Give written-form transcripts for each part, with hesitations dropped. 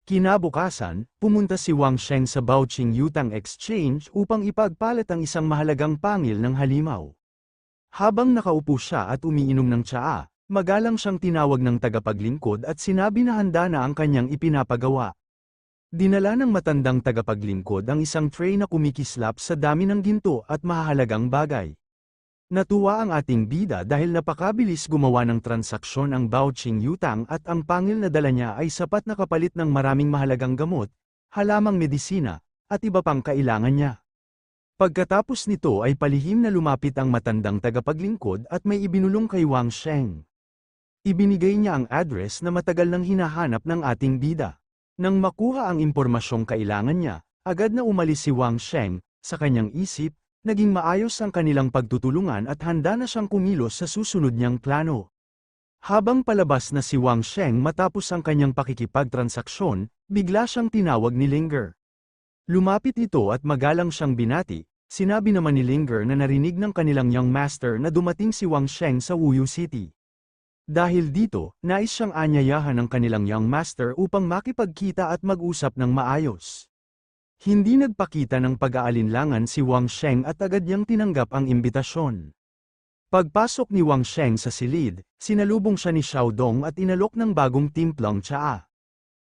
Kinabukasan, pumunta si Wang Sheng sa Baoqing Yutang Exchange upang ipagpalit ang isang mahalagang pangil ng halimaw. Habang nakaupo siya at umiinom ng tsaa, magalang siyang tinawag ng tagapaglingkod at sinabi na handa na ang kanyang ipinapagawa. Dinala ng matandang tagapaglingkod ang isang tray na kumikislap sa dami ng ginto at mahahalagang bagay. Natuwa ang ating bida dahil napakabilis gumawa ng transaksyon ang Baoqing Yutang at ang pangil na dala niya ay sapat na kapalit ng maraming mahalagang gamot, halamang medisina, at iba pang kailangan niya. Pagkatapos nito ay palihim na lumapit ang matandang tagapaglingkod at may ibinulong kay Wang Sheng. Ibinigay niya ang address na matagal nang hinahanap ng ating bida. Nang makuha ang impormasyong kailangan niya, agad na umalis si Wang Sheng. Sa kanyang isip, naging maayos ang kanilang pagtutulungan at handa na siyang kumilos sa susunod niyang plano. Habang palabas na si Wang Sheng matapos ang kanyang pakikipagtransaksyon, bigla siyang tinawag ni Linger. Lumapit ito at magalang siyang binati. Sinabi naman ni Linger na narinig ng kanilang young master na dumating si Wang Sheng sa Wuyu City. Dahil dito, nais siyang anyayahan ng kanilang young master upang makipagkita at mag-usap ng maayos. Hindi nagpakita ng pag-aalinlangan si Wang Sheng at agad niyang tinanggap ang imbitasyon. Pagpasok ni Wang Sheng sa silid, sinalubong siya ni Xiao Dong at inalok ng bagong timplang tsaa.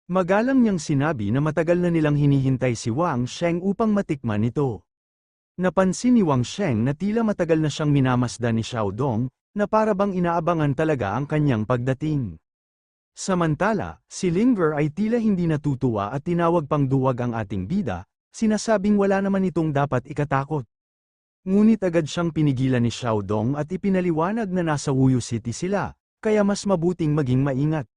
Magalang niyang sinabi na matagal na nilang hinihintay si Wang Sheng upang matikman ito. Napansin ni Wang Sheng na tila matagal na siyang minamasdan ni Xiao Dong, na para bang inaabangan talaga ang kanyang pagdating. Samantala, si Linger ay tila hindi natutuwa at tinawag pang duwag ang ating bida, sinasabing wala naman itong dapat ikatakot. Ngunit agad siyang pinigilan ni Xiao Dong at ipinaliwanag na nasa Wuyu City sila, kaya mas mabuting maging maingat.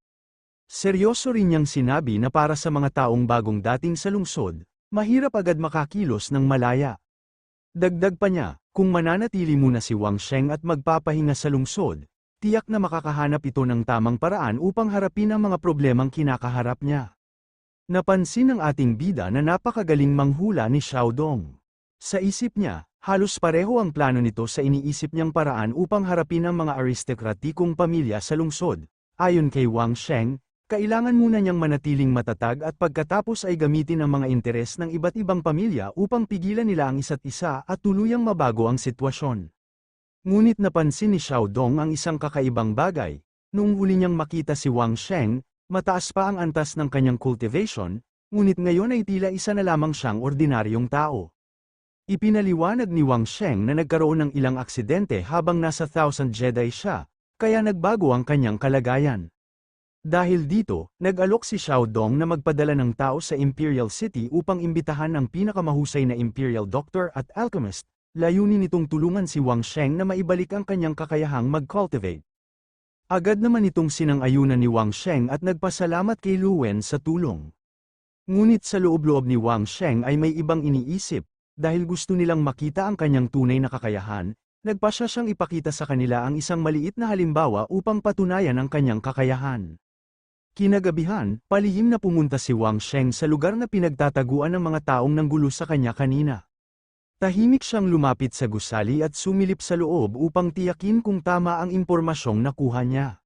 Seryoso rin niyang sinabi na para sa mga taong bagong dating sa lungsod, mahirap agad makakilos ng malaya. Dagdag pa niya, kung mananatili muna si Wang Sheng at magpapahinga sa lungsod, tiyak na makakahanap ito ng tamang paraan upang harapin ang mga problemang kinakaharap niya. Napansin ng ating bida na napakagaling manghula ni Xiao Dong. Sa isip niya, halos pareho ang plano nito sa iniisip niyang paraan upang harapin ang mga aristokratikong pamilya sa lungsod. Ayon kay Wang Sheng, kailangan muna niyang manatiling matatag at pagkatapos ay gamitin ang mga interes ng iba't ibang pamilya upang pigilan nila ang isa't isa at tuluyang mabago ang sitwasyon. Ngunit napansin ni Xiao Dong ang isang kakaibang bagay. Noong huli niyang makita si Wang Sheng, mataas pa ang antas ng kanyang cultivation, ngunit ngayon ay tila isa na lamang siyang ordinaryong tao. Ipinaliwanag ni Wang Sheng na nagkaroon ng ilang aksidente habang nasa Thousand Jedi siya, kaya nagbago ang kanyang kalagayan. Dahil dito, nag-alok si Xiao Dong na magpadala ng tao sa Imperial City upang imbitahan ang pinakamahusay na Imperial Doctor at Alchemist. Layunin nitong tulungan si Wang Sheng na maibalik ang kanyang kakayahang mag-cultivate. Agad naman itong sinang-ayunan ni Wang Sheng at nagpasalamat kay Lu Wen sa tulong. Ngunit sa loob-loob ni Wang Sheng ay may ibang iniisip, dahil gusto nilang makita ang kanyang tunay na kakayahan, nagpasya siyang ipakita sa kanila ang isang maliit na halimbawa upang patunayan ang kanyang kakayahan. Kinagabihan, palihim na pumunta si Wang Sheng sa lugar na pinagtataguan ng mga taong nanggulo sa kanya kanina. Tahimik siyang lumapit sa gusali at sumilip sa loob upang tiyakin kung tama ang impormasyong nakuha niya.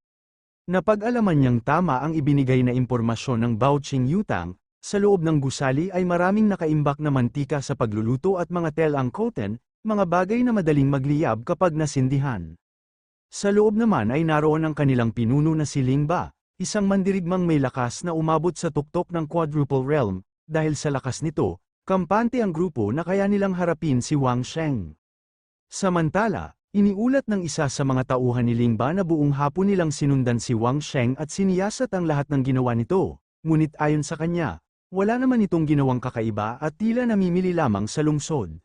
Napag-alaman niyang tama ang ibinigay na impormasyon ng Baoqing Yutang, sa loob ng gusali ay maraming nakaimbak na mantika sa pagluluto at mga telangkoten, mga bagay na madaling magliyab kapag nasindihan. Sa loob naman ay naroon ang kanilang pinuno na si Ling Ba, isang mandirigmang may lakas na umabot sa tuktok ng Quadruple Realm, dahil sa lakas nito, kampante ang grupo na kaya nilang harapin si Wang Sheng. Samantala, iniulat ng isa sa mga tauhan ni Ling Ba na buong hapon nilang sinundan si Wang Sheng at siniyasat ang lahat ng ginawa nito, ngunit ayon sa kanya, wala naman itong ginawang kakaiba at tila namimili lamang sa lungsod.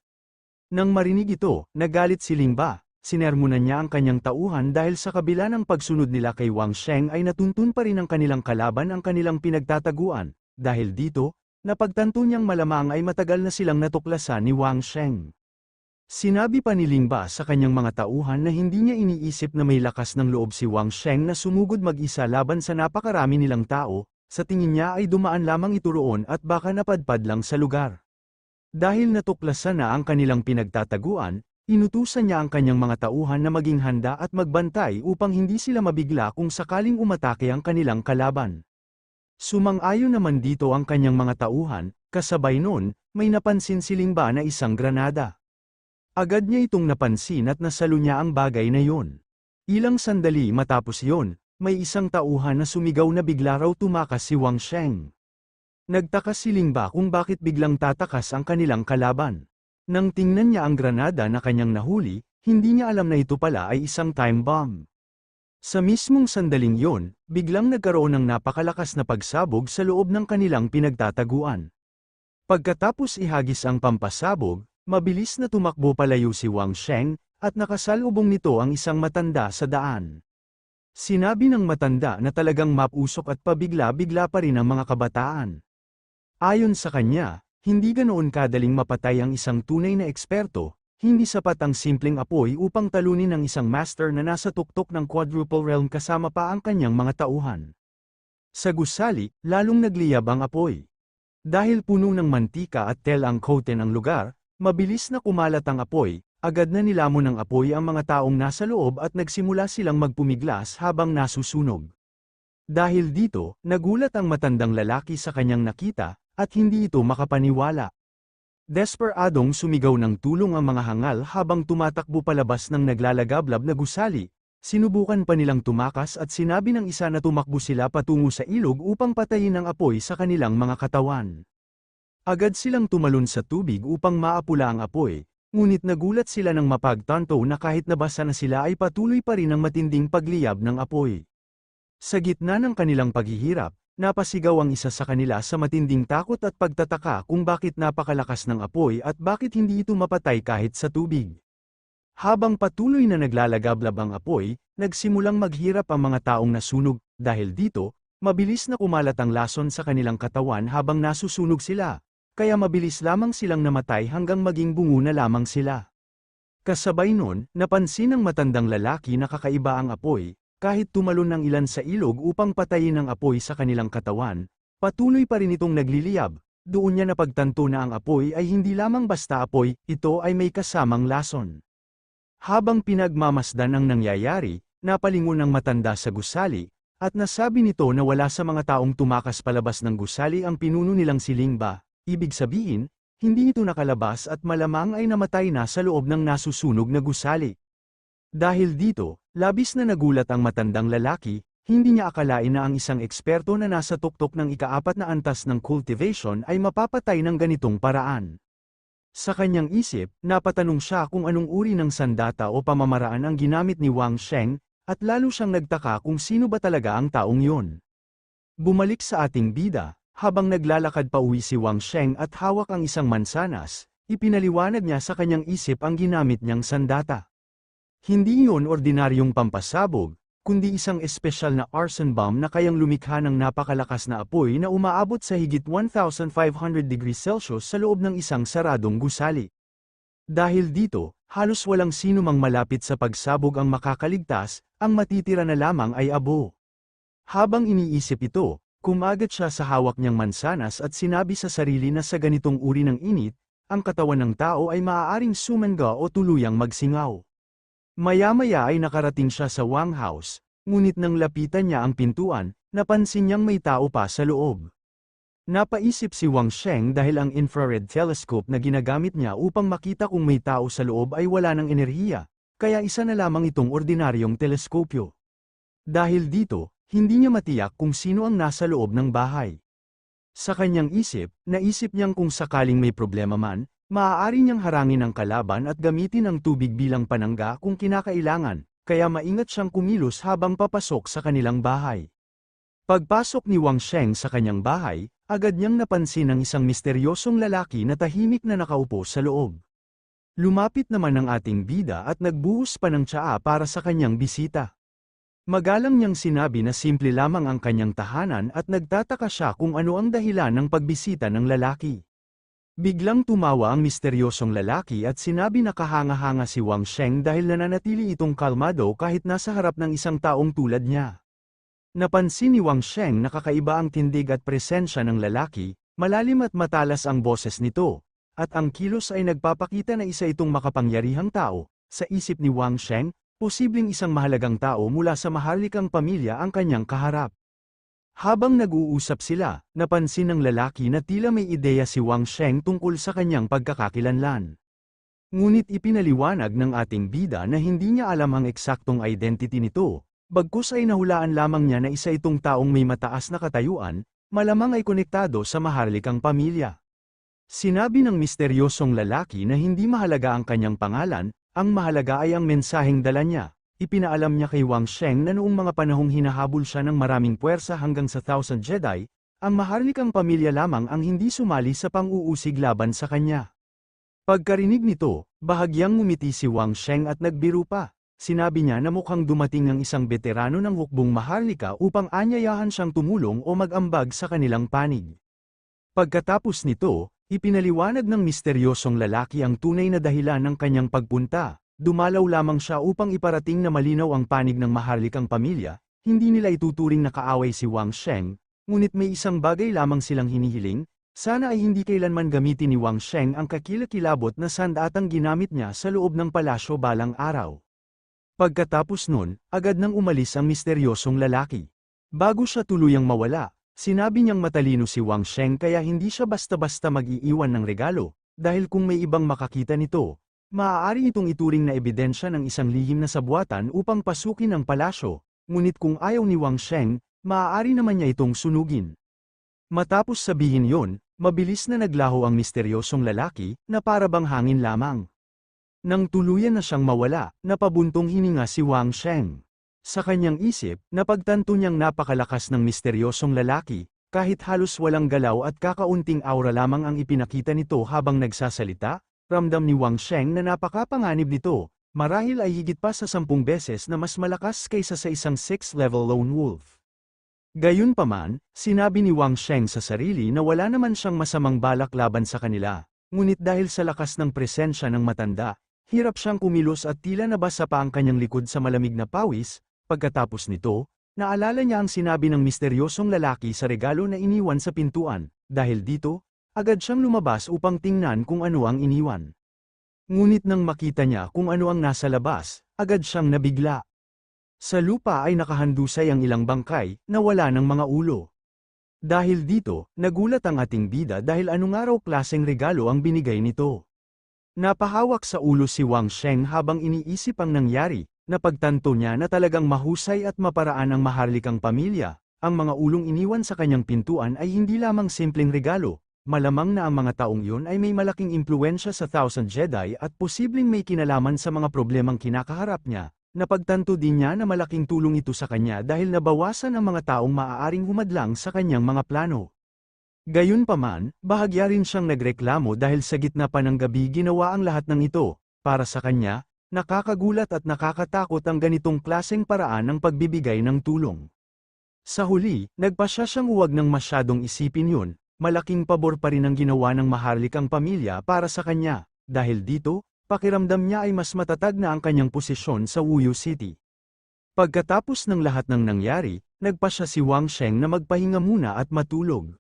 Nang marinig ito, nagalit si Ling Ba, sinermonan niya ang kanyang tauhan dahil sa kabila ng pagsunod nila kay Wang Sheng ay natuntun pa rin ang kanilang kalaban ang kanilang pinagtataguan, dahil dito, napagtanto niyang malamang ay matagal na silang natuklasan ni Wang Sheng. Sinabi pa ni Ling Ba sa kanyang mga tauhan na hindi niya iniisip na may lakas ng loob si Wang Sheng na sumugod mag-isa laban sa napakarami nilang tao, sa tingin niya ay dumaan lamang ito roon at baka napadpad lang sa lugar. Dahil natuklasan na ang kanilang pinagtataguan, inutusan niya ang kanyang mga tauhan na maging handa at magbantay upang hindi sila mabigla kung sakaling umatake ang kanilang kalaban. Sumang-ayon naman dito ang kanyang mga tauhan, kasabay nun, may napansin si Lingba na isang granada. Agad niya itong napansin at nasalo niya ang bagay na yon. Ilang sandali matapos yon, may isang tauhan na sumigaw na bigla raw tumakas si Wang Sheng. Nagtaka si Lingba kung bakit biglang tatakas ang kanilang kalaban. Nang tingnan niya ang granada na kanyang nahuli, hindi niya alam na ito pala ay isang time bomb. Sa mismong sandaling yon, biglang nagkaroon ng napakalakas na pagsabog sa loob ng kanilang pinagtataguan. Pagkatapos ihagis ang pampasabog, mabilis na tumakbo palayo si Wang Sheng, at nakasalubong nito ang isang matanda sa daan. Sinabi ng matanda na talagang mapusok at pabigla-bigla pa rin ang mga kabataan. Ayon sa kanya, hindi ganoon kadaling mapatay ang isang tunay na eksperto. Hindi sapat ang simpleng apoy upang talunin ang isang master na nasa tuktok ng quadruple realm kasama pa ang kanyang mga tauhan. Sa gusali, lalong nagliyab ang apoy. Dahil puno ng mantika at tel ang koten ang lugar, mabilis na kumalat ang apoy, agad na nilamon ng apoy ang mga taong nasa loob at nagsimula silang magpumiglas habang nasusunog. Dahil dito, nagulat ang matandang lalaki sa kanyang nakita, at hindi ito makapaniwala. Desperadong sumigaw ng tulong ang mga hangal habang tumatakbo palabas ng naglalagablab na gusali. Sinubukan pa nilang tumakas at sinabi ng isa na tumakbo sila patungo sa ilog upang patayin ang apoy sa kanilang mga katawan. Agad silang tumalon sa tubig upang maapula ang apoy, ngunit nagulat sila nang mapagtanto na kahit nabasa na sila ay patuloy pa rin ang matinding pagliyab ng apoy. Sa gitna ng kanilang paghihirap, napasigaw ang isa sa kanila sa matinding takot at pagtataka kung bakit napakalakas ng apoy at bakit hindi ito mapatay kahit sa tubig. Habang patuloy na naglalagablab ang apoy, nagsimulang maghirap ang mga taong nasunog, dahil dito, mabilis na kumalat ang lason sa kanilang katawan habang nasusunog sila, kaya mabilis lamang silang namatay hanggang maging bungo na lamang sila. Kasabay nun, napansin ng matandang lalaki na kakaiba ang apoy. Kahit tumalon ng ilan sa ilog upang patayin ang apoy sa kanilang katawan, patuloy pa rin itong nagliliyab. Doon niya napagtanto na ang apoy ay hindi lamang basta apoy, ito ay may kasamang lason. Habang pinagmamasdan ang nangyayari, napalingon ang matanda sa gusali, at nasabi nito na wala sa mga taong tumakas palabas ng gusali ang pinuno nilang si Lingba. Ibig sabihin, hindi ito nakalabas at malamang ay namatay na sa loob ng nasusunog na gusali. Dahil dito, labis na nagulat ang matandang lalaki, hindi niya akalain na ang isang eksperto na nasa tuktok ng ika-4 na antas ng cultivation ay mapapatay ng ganitong paraan. Sa kanyang isip, napatanong siya kung anong uri ng sandata o pamamaraan ang ginamit ni Wang Sheng, at lalo siyang nagtaka kung sino ba talaga ang taong yon. Bumalik sa ating bida, habang naglalakad pa uwi si Wang Sheng at hawak ang isang mansanas, ipinaliwanag niya sa kanyang isip ang ginamit niyang sandata. Hindi iyon ordinaryong pampasabog, kundi isang espesyal na arson bomb na kayang lumikha ng napakalakas na apoy na umaabot sa higit 1,500 degrees Celsius sa loob ng isang saradong gusali. Dahil dito, halos walang sino mang malapit sa pagsabog ang makakaligtas, ang matitira na lamang ay abo. Habang iniisip ito, kumagat siya sa hawak niyang mansanas at sinabi sa sarili na sa ganitong uri ng init, ang katawan ng tao ay maaaring sumangga o tuluyang magsingaw. Maya-maya ay nakarating siya sa Wang House, ngunit nang lapitan niya ang pintuan, napansin niyang may tao pa sa loob. Napaisip si Wang Sheng dahil ang infrared telescope na ginagamit niya upang makita kung may tao sa loob ay wala ng enerhiya, kaya isa na lamang itong ordinaryong teleskopyo. Dahil dito, hindi niya matiyak kung sino ang nasa loob ng bahay. Sa kanyang isip, naisip niyang kung sakaling may problema man, maaari niyang harangin ang kalaban at gamitin ang tubig bilang panangga kung kinakailangan, kaya maingat siyang kumilos habang papasok sa kanilang bahay. Pagpasok ni Wang Sheng sa kanyang bahay, agad niyang napansin ang isang misteryosong lalaki na tahimik na nakaupo sa loob. Lumapit naman ang ating bida at nagbuhos pa ng tsaa para sa kanyang bisita. Magalang niyang sinabi na simple lamang ang kanyang tahanan at nagtataka siya kung ano ang dahilan ng pagbisita ng lalaki. Biglang tumawa ang misteryosong lalaki at sinabi na kahanga-hanga si Wang Sheng dahil nananatili itong kalmado kahit nasa harap ng isang taong tulad niya. Napansin ni Wang Sheng na kakaiba ang tindig at presensya ng lalaki, malalim at matalas ang boses nito, at ang kilos ay nagpapakita na isa itong makapangyarihang tao. Sa isip ni Wang Sheng, posibleng isang mahalagang tao mula sa maharlikang pamilya ang kanyang kaharap. Habang nag-uusap sila, napansin ng lalaki na tila may ideya si Wang Sheng tungkol sa kanyang pagkakakilanlan. Ngunit ipinaliwanag ng ating bida na hindi niya alam ang eksaktong identity nito, bagkus ay nahulaan lamang niya na isa itong taong may mataas na katayuan, malamang ay konektado sa maharlikang pamilya. Sinabi ng misteryosong lalaki na hindi mahalaga ang kanyang pangalan, ang mahalaga ay ang mensaheng dala niya. Ipinaalam niya kay Wang Sheng na noong mga panahong hinahabol siya ng maraming puwersa hanggang sa Thousand Jedi, ang maharlikang pamilya lamang ang hindi sumali sa pang-uusig laban sa kanya. Pagkarinig nito, bahagyang ngumiti si Wang Sheng at nagbiro pa. Sinabi niya na mukhang dumating ang isang veterano ng hukbong maharlika upang anyayahan siyang tumulong o mag-ambag sa kanilang panig. Pagkatapos nito, ipinaliwanag ng misteryosong lalaki ang tunay na dahilan ng kanyang pagpunta. Dumalaw lamang siya upang iparating na malinaw ang panig ng maharlikang pamilya, hindi nila ituturing na kaaway si Wang Sheng, ngunit may isang bagay lamang silang hinihiling, sana ay hindi kailanman gamitin ni Wang Sheng ang kakilakilabot na sandatang ginamit niya sa loob ng palasyo balang araw. Pagkatapos nun, agad nang umalis ang misteryosong lalaki. Bago siya tuluyang mawala, sinabi niyang matalino si Wang Sheng kaya hindi siya basta-basta mag-iiwan ng regalo, dahil kung may ibang makakita nito, maaari itong ituring na ebidensya ng isang lihim na sabuatan upang pasukin ang palasyo, ngunit kung ayaw ni Wang Sheng, maaari naman niya itong sunugin. Matapos sabihin yon, mabilis na naglaho ang misteryosong lalaki, na para bang hangin lamang. Nang tuluyan na siyang mawala, napabuntong hininga si Wang Sheng. Sa kanyang isip, napagtanto niyang napakalakas ng misteryosong lalaki, kahit halos walang galaw at kakaunting aura lamang ang ipinakita nito habang nagsasalita, ramdam ni Wang Sheng na napakapanganib nito, marahil ay higit pa sa 10 beses na mas malakas kaysa sa isang 6th-level lone wolf. Gayunpaman, sinabi ni Wang Sheng sa sarili na wala naman siyang masamang balak laban sa kanila, ngunit dahil sa lakas ng presensya ng matanda, hirap siyang kumilos at tila nabasa pa ang kanyang likod sa malamig na pawis. Pagkatapos nito, naalala niya ang sinabi ng misteryosong lalaki sa regalo na iniwan sa pintuan, dahil dito, agad siyang lumabas upang tingnan kung ano ang iniwan. Ngunit nang makita niya kung ano ang nasa labas, agad siyang nabigla. Sa lupa ay nakahandusay ang ilang bangkay, na wala ng mga ulo. Dahil dito, nagulat ang ating bida dahil anong araw klaseng regalo ang binigay nito. Napahawak sa ulo si Wang Sheng habang iniisip ang nangyari. Napagtanto niya na talagang mahusay at maparaan ang maharlikang pamilya. Ang mga ulong iniwan sa kanyang pintuan ay hindi lamang simpleng regalo, malamang na ang mga taong yun ay may malaking impluwensya sa Thousand Jedi at posibleng may kinalaman sa mga problemang kinakaharap niya. Napagtanto din niya na malaking tulong ito sa kanya dahil nabawasan ang mga taong maaaring humadlang sa kanyang mga plano. Gayunpaman, bahagya rin siyang nagreklamo dahil sa gitna pa ng gabi ginawa ang lahat ng ito. Para sa kanya, nakakagulat at nakakatakot ang ganitong klaseng paraan ng pagbibigay ng tulong. Sa huli, nagpasya siyang huwag nang masyadong isipin yun, malaking pabor pa rin ang ginawa ng maharlikang pamilya para sa kanya, dahil dito, pakiramdam niya ay mas matatag na ang kanyang posisyon sa Wuyu City. Pagkatapos ng lahat ng nangyari, nagpasya si Wang Sheng na magpahinga muna at matulog.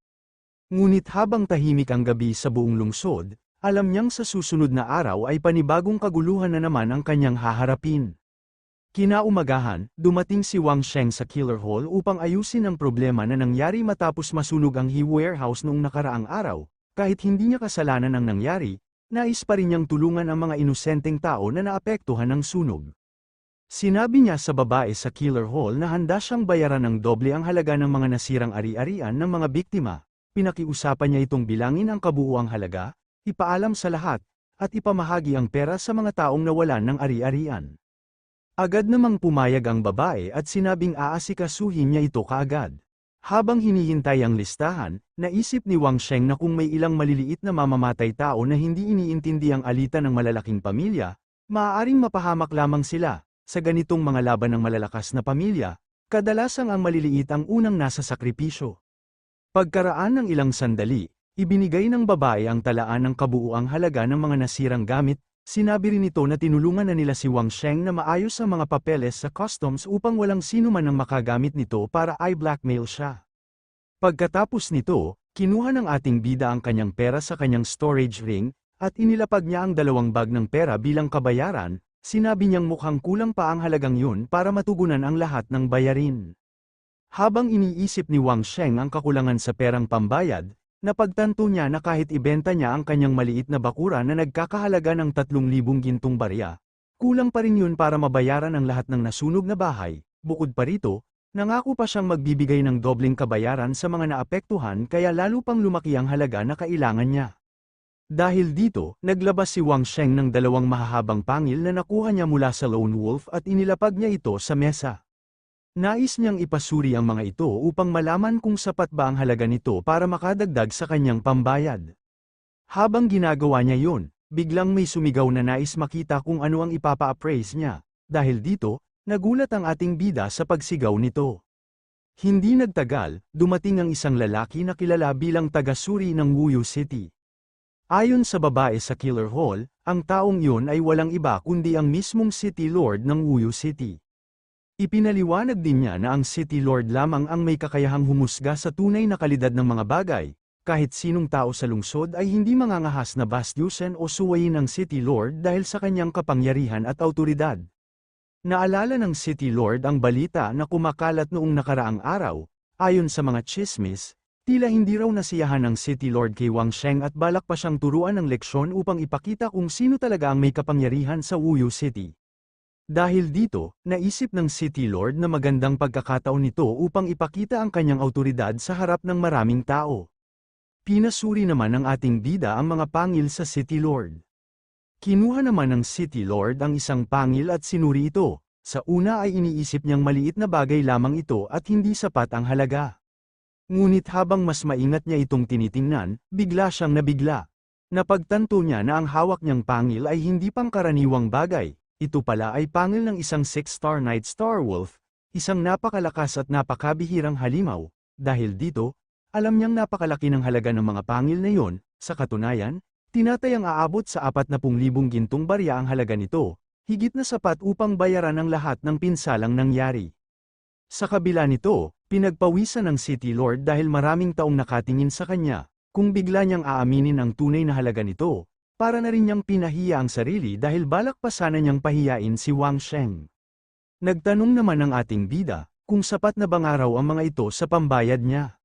Ngunit habang tahimik ang gabi sa buong lungsod, alam niyang sa susunod na araw ay panibagong kaguluhan na naman ang kanyang haharapin. Kinaumagahan, dumating si Wang Sheng sa Killer Hall upang ayusin ang problema na nangyari matapos masunog ang He Warehouse noong nakaraang araw. Kahit hindi niya kasalanan ang nangyari, nais pa rin niyang tulungan ang mga inosenteng tao na naapektuhan ng sunog. Sinabi niya sa babae sa Killer Hall na handa siyang bayaran ng doble ang halaga ng mga nasirang ari-arian ng mga biktima. Pinakiusapan niya itong bilangin ang kabuuang halaga, ipaalam sa lahat, at ipamahagi ang pera sa mga taong nawalan ng ari-arian. Agad namang pumayag ang babae at sinabing aasikasuhin niya ito kaagad. Habang hinihintay ang listahan, naisip ni Wang Sheng na kung may ilang maliliit na mamamatay tao na hindi iniintindi ang alitan ng malalaking pamilya, maaaring mapahamak lamang sila. Sa ganitong mga laban ng malalakas na pamilya, kadalasang ang maliliit ang unang nasa sakripisyo. Pagkaraan ng ilang sandali, ibinigay ng babae ang talaan ng kabuuang halaga ng mga nasirang gamit. Sinabi rin ito na tinulungan na nila si Wang Sheng na maayos ang mga papeles sa customs upang walang sino man ang makagamit nito para i-blackmail siya. Pagkatapos nito, kinuha ng ating bida ang kanyang pera sa kanyang storage ring, at inilapag niya ang 2 bag ng pera bilang kabayaran. Sinabi niyang mukhang kulang pa ang halagang yun para matugunan ang lahat ng bayarin. Habang iniisip ni Wang Sheng ang kakulangan sa perang pambayad, napagtanto niya na kahit ibenta niya ang kanyang maliit na bakura na nagkakahalaga ng 3,000 gintong barya, kulang pa rin yun para mabayaran ang lahat ng nasunog na bahay. Bukod pa rito, nangako pa siyang magbibigay ng dobleng kabayaran sa mga naapektuhan kaya lalo pang lumaki ang halaga na kailangan niya. Dahil dito, naglabas si Wang Sheng ng 2 mahahabang pangil na nakuha niya mula sa Lone Wolf at inilapag niya ito sa mesa. Nais niyang ipasuri ang mga ito upang malaman kung sapat ba ang halaga nito para makadagdag sa kanyang pambayad. Habang ginagawa niya yun, biglang may sumigaw na nais makita kung ano ang ipapa-appraise niya. Dahil dito, nagulat ang ating bida sa pagsigaw nito. Hindi nagtagal, dumating ang isang lalaki na kilala bilang taga-suri ng Wuyu City. Ayon sa babae sa Killer Hall, ang taong iyon ay walang iba kundi ang mismong City Lord ng Wuyu City. Ipinaliwanag din niya na ang City Lord lamang ang may kakayahang humusga sa tunay na kalidad ng mga bagay, kahit sinong tao sa lungsod ay hindi mangangahas na bastyusin o suwayin ng City Lord dahil sa kanyang kapangyarihan at awtoridad. Naalala ng City Lord ang balita na kumakalat noong nakaraang araw, ayon sa mga tsismis, tila hindi raw nasiyahan ng City Lord kay Wang Sheng at balak pa siyang turuan ng leksyon upang ipakita kung sino talaga ang may kapangyarihan sa Wuyu City. Dahil dito, naisip ng City Lord na magandang pagkakataon nito upang ipakita ang kanyang awtoridad sa harap ng maraming tao. Pinasuri naman ng ating bida ang mga pangil sa City Lord. Kinuha naman ng City Lord ang isang pangil at sinuri ito. Sa una ay iniisip niyang maliit na bagay lamang ito at hindi sapat ang halaga. Ngunit habang mas maingat niya itong tinitingnan, bigla siyang nabigla. Napagtanto niya na ang hawak niyang pangil ay hindi pangkaraniwang bagay. Ito pala ay pangil ng isang 6-star Night Star Wolf, isang napakalakas at napakabihirang halimaw. Dahil dito, alam niyang napakalaki ng halaga ng mga pangil na iyon. Sa katunayan, tinatayang aabot sa 40,000 gintong barya ang halaga nito, higit na sapat upang bayaran ang lahat ng pinsalang nangyari. Sa kabila nito, pinagpawisan ng City Lord dahil maraming taong nakatingin sa kanya, kung bigla niyang aaminin ang tunay na halaga nito, para na rin niyang pinahiya ang sarili dahil balak pa sana niyang pahiyain si Wang Sheng. Nagtanong naman ang ating bida, kung sapat na bang araw ang mga ito sa pambayad niya.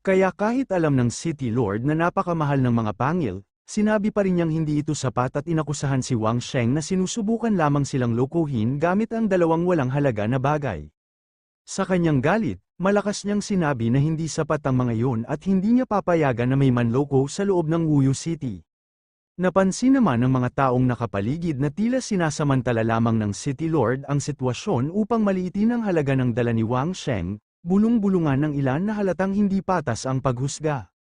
Kaya kahit alam ng City Lord na napakamahal ng mga pangil, sinabi pa rin niyang hindi ito sapat at inakusahan si Wang Sheng na sinusubukan lamang silang lokohin gamit ang 2 walang halaga na bagay. Sa kanyang galit, malakas niyang sinabi na hindi sapat ang mga iyon at hindi niya papayagan na may manloko sa loob ng Wuyu City. Napansin naman ng mga taong nakapaligid na tila sinasamantala lamang ng City Lord ang sitwasyon upang maliitin ang halaga ng dala ni Wang Sheng, bulong-bulungan ng ilan na halatang hindi patas ang paghusga.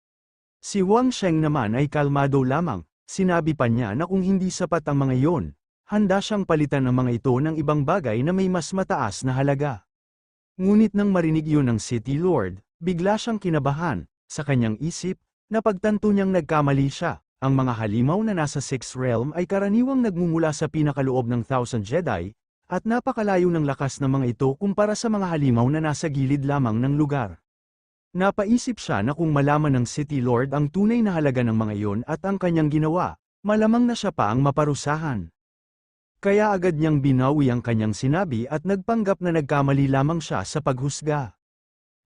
Si Wang Sheng naman ay kalmado lamang, sinabi pa niya na kung hindi sapat ang mga iyon, handa siyang palitan ang mga ito ng ibang bagay na may mas mataas na halaga. Ngunit nang marinig iyon ng City Lord, bigla siyang kinabahan. Sa kanyang isip, napagtanto niyang nagkamali siya. Ang mga halimaw na nasa 6th Realm ay karaniwang nagmumula sa pinakaloob ng 1,000 Jedi, at napakalayo ng lakas ng mga ito kumpara sa mga halimaw na nasa gilid lamang ng lugar. Napaisip siya na kung malaman ng City Lord ang tunay na halaga ng mga iyon at ang kanyang ginawa, malamang na siya pa ang maparusahan. Kaya agad niyang binawi ang kanyang sinabi at nagpanggap na nagkamali lamang siya sa paghusga.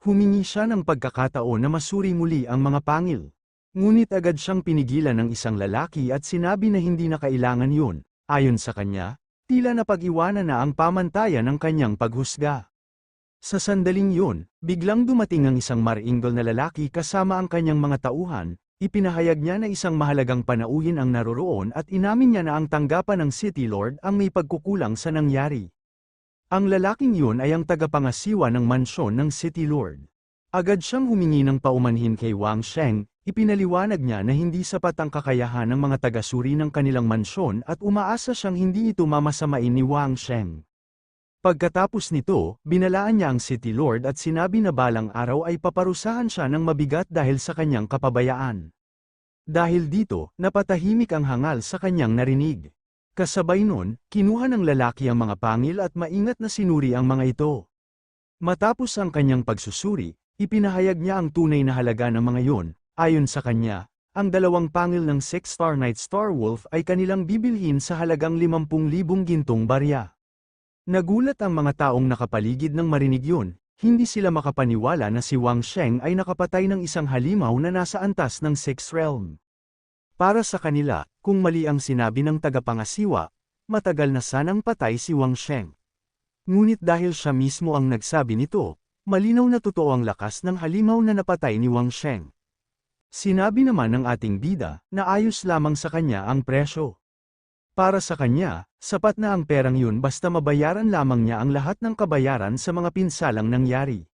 Humingi siya ng pagkakataon na masuri muli ang mga pangil. Ngunit agad siyang pinigilan ng isang lalaki at sinabi na hindi na kailangan yun. Ayon sa kanya, tila napag-iwanan na ang pamantayan ng kanyang paghusga. Sa sandaling yun, biglang dumating ang isang maringgol na lalaki kasama ang kanyang mga tauhan, ipinahayag niya na isang mahalagang panauhin ang naroroon at inamin niya na ang tanggapan ng City Lord ang may pagkukulang sa nangyari. Ang lalaking yun ay ang tagapangasiwa ng mansyon ng City Lord. Agad siyang humingi ng paumanhin kay Wang Sheng, ipinaliwanag niya na hindi sapat ang kakayahan ng mga taga-suri ng kanilang mansyon at umaasa siyang hindi ito mamasamain ni Wang Sheng. Pagkatapos nito, binalaan niya ang City Lord at sinabi na balang araw ay paparusahan siya ng mabigat dahil sa kanyang kapabayaan. Dahil dito, napatahimik ang hangal sa kanyang narinig. Kasabay nun, kinuha ng lalaki ang mga pangil at maingat na sinuri ang mga ito. Matapos ang kanyang pagsusuri, ipinahayag niya ang tunay na halaga ng mga iyon. Ayon sa kanya, ang 2 pangil ng 6-star Night Star Wolf ay kanilang bibilhin sa halagang 50,000 gintong barya. Nagulat ang mga taong nakapaligid nang marinig yun, Hindi sila makapaniwala na si Wang Sheng ay nakapatay ng isang halimaw na nasa antas ng Sixth Realm. Para sa kanila, kung mali ang sinabi ng tagapangasiwa, matagal na sanang patay si Wang Sheng. Ngunit dahil siya mismo ang nagsabi nito, malinaw na totoo ang lakas ng halimaw na napatay ni Wang Sheng. Sinabi naman ng ating bida na ayos lamang sa kanya ang presyo. Para sa kanya, sapat na ang perang yun basta mabayaran lamang niya ang lahat ng kabayaran sa mga pinsalang nangyari.